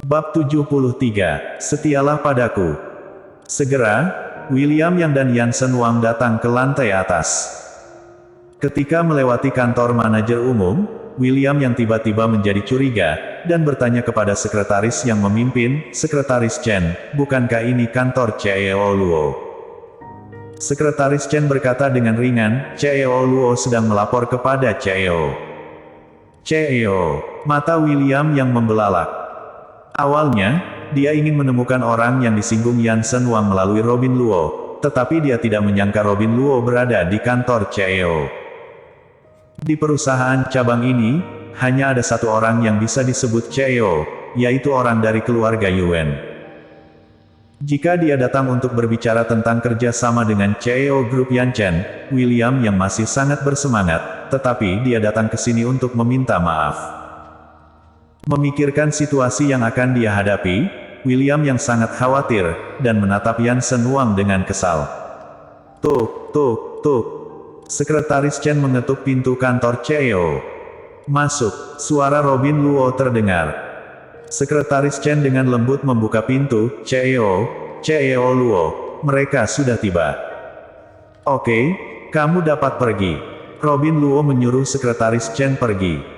Bab 73, Setialah padaku. Segera, William Yang dan Yansen Wang datang ke lantai atas. Ketika melewati kantor manajer umum, William Yang tiba-tiba menjadi curiga, dan bertanya kepada sekretaris yang memimpin, Sekretaris Chen, bukankah ini kantor CEO Luo? Sekretaris Chen berkata dengan ringan, CEO Luo sedang melapor kepada CEO. CEO, mata William Yang membelalak. Awalnya, dia ingin menemukan orang yang disinggung Yansen Wang melalui Robin Luo, tetapi dia tidak menyangka Robin Luo berada di kantor CEO. Di perusahaan cabang ini, hanya ada satu orang yang bisa disebut CEO, yaitu orang dari keluarga Yuan. Jika dia datang untuk berbicara tentang kerjasama dengan CEO Grup Yanchen, William yang masih sangat bersemangat, tetapi dia datang ke sini untuk meminta maaf. Memikirkan situasi yang akan dia hadapi, William yang sangat khawatir, dan menatap Yansen Wang dengan kesal. Tuk, tuk, tuk. Sekretaris Chen mengetuk pintu kantor CEO. Masuk, suara Robin Luo terdengar. Sekretaris Chen dengan lembut membuka pintu, CEO Luo, mereka sudah tiba. Oke, kamu dapat pergi. Robin Luo menyuruh Sekretaris Chen pergi.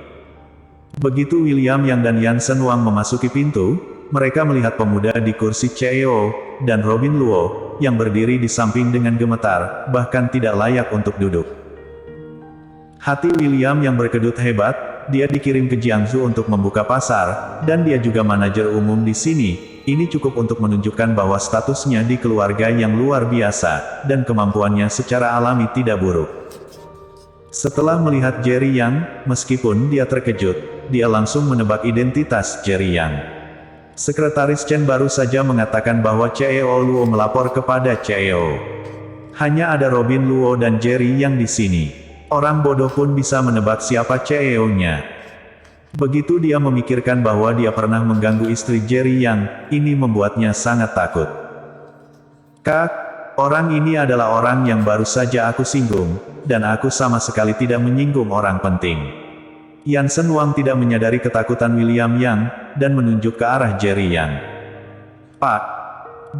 Begitu William Yang dan Yansen Wang memasuki pintu, mereka melihat pemuda di kursi CEO, dan Robin Luo, yang berdiri di samping dengan gemetar, bahkan tidak layak untuk duduk. Hati William yang berkedut hebat, dia dikirim ke Jiangsu untuk membuka pasar, dan dia juga manajer umum di sini. Ini cukup untuk menunjukkan bahwa statusnya di keluarga yang luar biasa, dan kemampuannya secara alami tidak buruk. Setelah melihat Jerry Yang, meskipun dia terkejut, dia langsung menebak identitas Jerry Yang. Sekretaris Chen baru saja mengatakan bahwa CEO Luo melapor kepada CEO. Hanya ada Robin Luo dan Jerry Yang di sini. Orang bodoh pun bisa menebak siapa CEO-nya. Begitu dia memikirkan bahwa dia pernah mengganggu istri Jerry Yang, ini membuatnya sangat takut. Kak, orang ini adalah orang yang baru saja aku singgung, dan aku sama sekali tidak menyinggung orang penting. Yansen Wang tidak menyadari ketakutan William Yang, dan menunjuk ke arah Jerry Yang. Pak,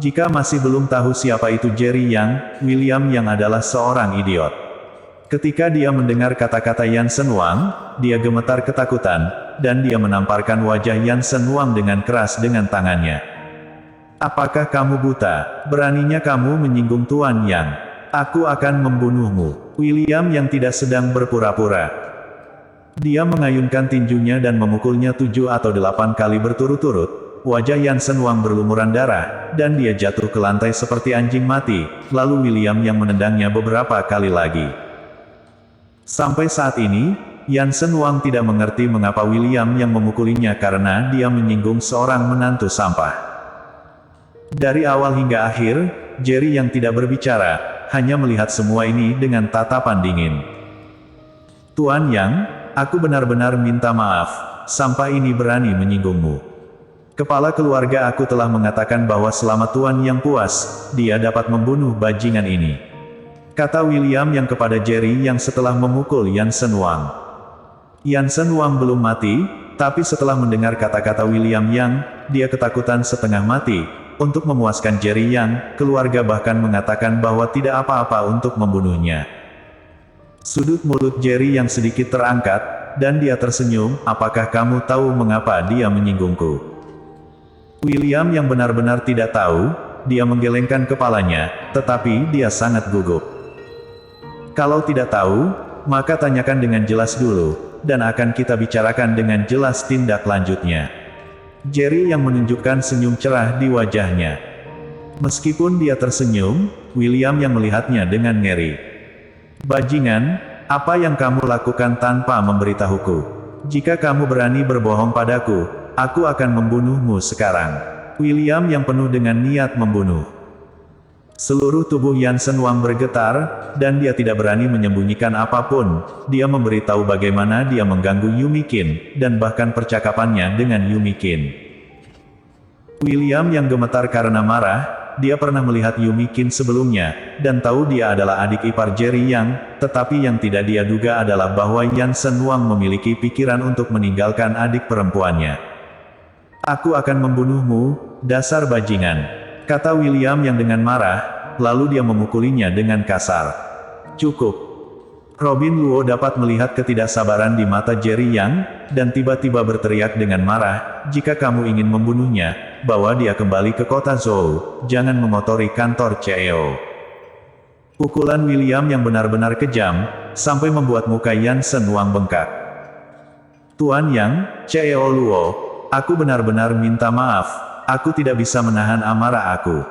jika masih belum tahu siapa itu Jerry Yang, William Yang adalah seorang idiot. Ketika dia mendengar kata-kata Yansen Wang, dia gemetar ketakutan, dan dia menamparkan wajah Yansen Wang dengan keras dengan tangannya. Apakah kamu buta? Beraninya kamu menyinggung Tuan Yang? Aku akan membunuhmu. William yang tidak sedang berpura-pura. Dia mengayunkan tinjunya dan memukulnya 7 atau 8 kali berturut-turut. Wajah Yansen Wang berlumuran darah, dan dia jatuh ke lantai seperti anjing mati, lalu William yang menendangnya beberapa kali lagi. Sampai saat ini, Yansen Wang tidak mengerti mengapa William yang memukulinya karena dia menyinggung seorang menantu sampah. Dari awal hingga akhir, Jerry yang tidak berbicara, hanya melihat semua ini dengan tatapan dingin. Tuan Yang, aku benar-benar minta maaf, sampah ini berani menyinggungmu. Kepala keluarga aku telah mengatakan bahwa selama Tuan Yang puas, dia dapat membunuh bajingan ini. Kata William yang kepada Jerry yang setelah memukul Yansen Wang. Yansen Wang belum mati, tapi setelah mendengar kata-kata William Yang, dia ketakutan setengah mati. Untuk memuaskan Jerry Yang, keluarga bahkan mengatakan bahwa tidak apa-apa untuk membunuhnya. Sudut mulut Jerry yang sedikit terangkat, dan dia tersenyum, apakah kamu tahu mengapa dia menyinggungku? William yang benar-benar tidak tahu, dia menggelengkan kepalanya, tetapi dia sangat gugup. Kalau tidak tahu, maka tanyakan dengan jelas dulu, dan akan kita bicarakan dengan jelas tindak lanjutnya. Jerry yang menunjukkan senyum cerah di wajahnya. Meskipun dia tersenyum, William yang melihatnya dengan ngeri. Bajingan, apa yang kamu lakukan tanpa memberitahuku? Jika kamu berani berbohong padaku, aku akan membunuhmu sekarang. William yang penuh dengan niat membunuh. Seluruh tubuh Yansen Wang bergetar, dan dia tidak berani menyembunyikan apapun. Dia memberitahu bagaimana dia mengganggu Yumi Qin, dan bahkan percakapannya dengan Yumi Qin. William yang gemetar karena marah, dia pernah melihat Yumi Qin sebelumnya, dan tahu dia adalah adik ipar Jerry Yang, tetapi yang tidak dia duga adalah bahwa Yansen Wang memiliki pikiran untuk meninggalkan adik perempuannya. Aku akan membunuhmu, dasar bajingan, kata William yang dengan marah, lalu dia memukulinya dengan kasar. Cukup. Robin Luo dapat melihat ketidaksabaran di mata Jerry Yang, dan tiba-tiba berteriak dengan marah, jika kamu ingin membunuhnya, bawa dia kembali ke kota Zhou, jangan mengotori kantor CEO. Pukulan William yang benar-benar kejam, sampai membuat muka Yansen Wang bengkak. Tuan Yang, CEO Luo, aku benar-benar minta maaf, aku tidak bisa menahan amarah aku.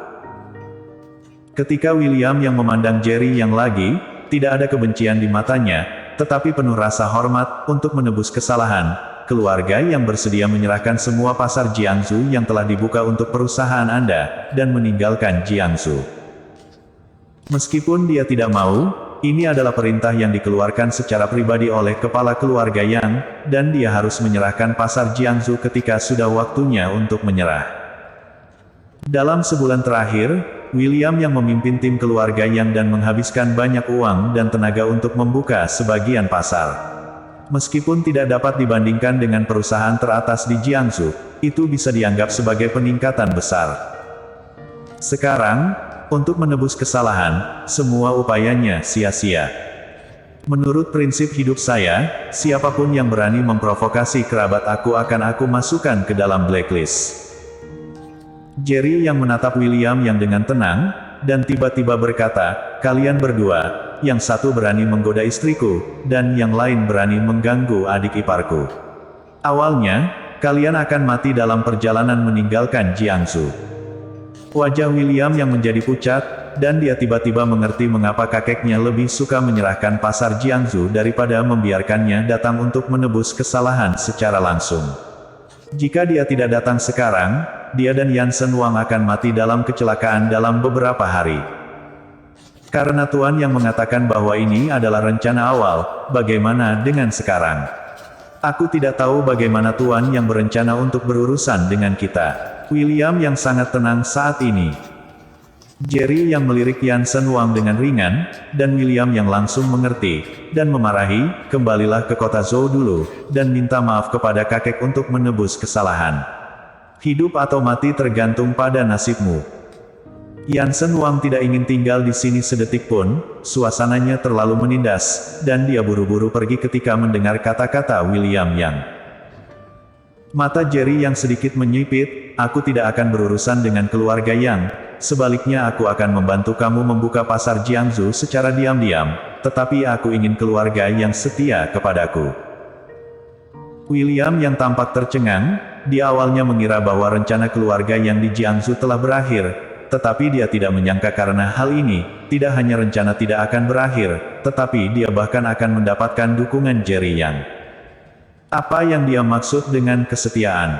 Ketika William yang memandang Jerry Yang lagi, tidak ada kebencian di matanya, tetapi penuh rasa hormat, untuk menebus kesalahan, keluarga yang bersedia menyerahkan semua pasar Jiangsu yang telah dibuka untuk perusahaan Anda, dan meninggalkan Jiangsu. Meskipun dia tidak mau, ini adalah perintah yang dikeluarkan secara pribadi oleh kepala keluarga Yang, dan dia harus menyerahkan pasar Jiangsu ketika sudah waktunya untuk menyerah. Dalam sebulan terakhir, William yang memimpin tim keluarga Yang dan menghabiskan banyak uang dan tenaga untuk membuka sebagian pasar. Meskipun tidak dapat dibandingkan dengan perusahaan teratas di Jiangsu, itu bisa dianggap sebagai peningkatan besar. Sekarang, untuk menebus kesalahan, semua upayanya sia-sia. Menurut prinsip hidup saya, siapapun yang berani memprovokasi kerabat aku akan aku masukkan ke dalam blacklist. Jerry yang menatap William yang dengan tenang, dan tiba-tiba berkata, kalian berdua, yang satu berani menggoda istriku, dan yang lain berani mengganggu adik iparku. Awalnya, kalian akan mati dalam perjalanan meninggalkan Jiangsu. Wajah William yang menjadi pucat, dan dia tiba-tiba mengerti mengapa kakeknya lebih suka menyerahkan pasar Jiangsu daripada membiarkannya datang untuk menebus kesalahan secara langsung. Jika dia tidak datang sekarang, dia dan Yansen Wang akan mati dalam kecelakaan dalam beberapa hari. Karena Tuan yang mengatakan bahwa ini adalah rencana awal, bagaimana dengan sekarang? Aku tidak tahu bagaimana Tuan yang berencana untuk berurusan dengan kita. William yang sangat tenang saat ini. Jerry yang melirik Yansen Wang dengan ringan, dan William yang langsung mengerti, dan memarahi, kembalilah ke kota Zhou dulu, dan minta maaf kepada kakek untuk menebus kesalahan. Hidup atau mati tergantung pada nasibmu. Yansen Wang tidak ingin tinggal di sini sedetik pun, suasananya terlalu menindas, dan dia buru-buru pergi ketika mendengar kata-kata William Yang. Mata Jerry yang sedikit menyipit, aku tidak akan berurusan dengan keluarga Yang, sebaliknya aku akan membantu kamu membuka pasar Jiangsu secara diam-diam, tetapi aku ingin keluarga yang setia kepadaku. William yang tampak tercengang, di awalnya mengira bahwa rencana keluarga yang di Jiangsu telah berakhir, tetapi dia tidak menyangka karena hal ini, tidak hanya rencana tidak akan berakhir, tetapi dia bahkan akan mendapatkan dukungan Jerry Yang. Apa yang dia maksud dengan kesetiaan?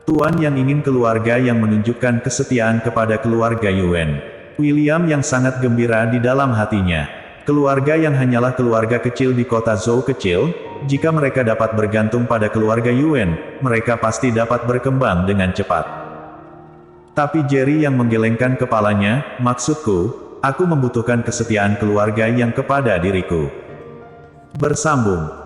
Tuan yang ingin keluarga yang menunjukkan kesetiaan kepada keluarga Yuan. William yang sangat gembira di dalam hatinya. Keluarga yang hanyalah keluarga kecil di kota Zhou kecil, jika mereka dapat bergantung pada keluarga Yuan, mereka pasti dapat berkembang dengan cepat. Tapi Jerry yang menggelengkan kepalanya, maksudku, aku membutuhkan kesetiaan keluarga yang kepada diriku. Bersambung.